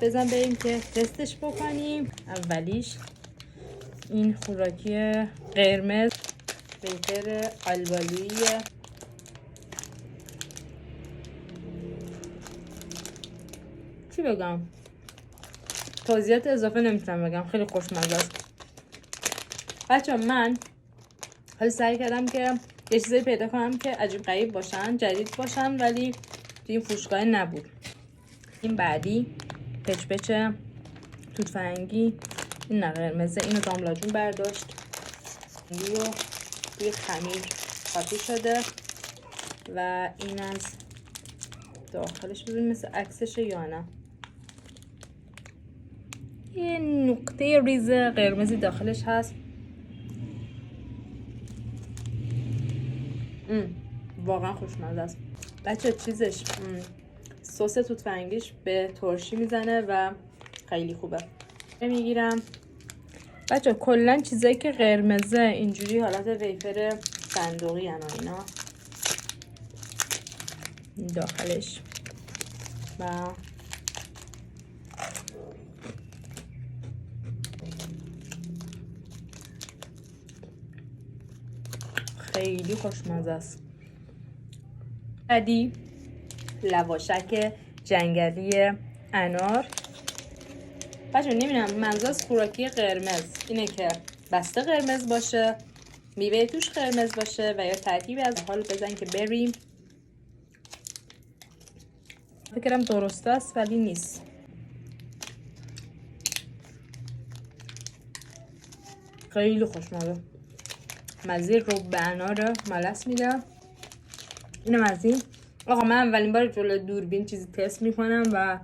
بزن بریم که تستش بکنیم. اولیش این خوراکی قرمز ویفر آلبالوییه. چی بگم؟ توضیحات اضافه نمیتونم بگم، خیلی خوشمزه است. بچه من خیلی سعی کردم که یه چیزایی پیدا کنم که عجیب غریب باشن، جدید باشن، ولی تو این فروشگاه نبود. این بعدی پچ پچ توت فرنگی، این نه قرمزه، اینو داملا جون برداشت و توی خمیر قاطی شده و این از داخلش ببین مثل عکسشه یا نه. یه نقطه ریز قرمزی داخلش هست. واقعا خوشمزه است بچه. چیزش سس توت فرنگیش به ترشی میزنه و خیلی خوبه. میگیرم بچه. کلا چیزایی که قرمزه اینجوری حالت ویفر صندوقی هن اینا داخلش و خیلی خوشمزه است. بعدی لواشک جنگلی انار. بچه نمیدونم منظور از خوراکی قرمز اینه که بسته قرمز باشه، میوه توش قرمز باشه و یا ترکیبی از حال بزن که بریم. فکرم درسته است ولی نیست. خیلی خوشمزه. مزه رب انار ملس میده. اینم از این. آقا من اولین بار جلوی دوربین چیزی تست میکنم و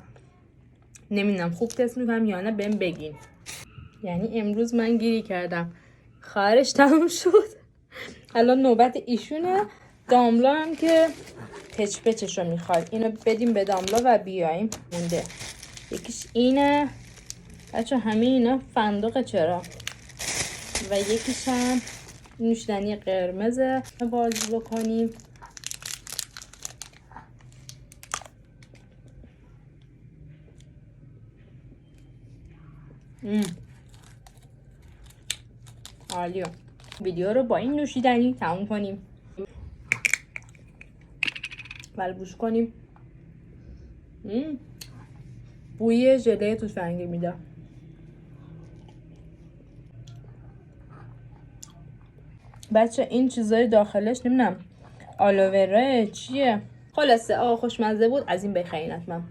نمیدونم خوب تست میکنم یا نه، بهم بگین. یعنی امروز من گیری کردم، خواهرش تموم شد، الان نوبت ایشونه. داملا هم که پچ پچش رو میخواد، اینو بدیم به داملا و بیایم. مونده یکیش اینه بچه، همه اینا فندق چرا، و یکیش هم نوشیدنی قرمزه. باز بکنیم. عالیه. ویدیو رو با این نوشیدنی تموم کنیم. بلبوش کنیم. بوی ژله توت فرنگی میده. بچه این چیزای داخلش نمیدونم آلووره چیه. خلاصه آقا خوشمزه بود، از این بخرین حتما.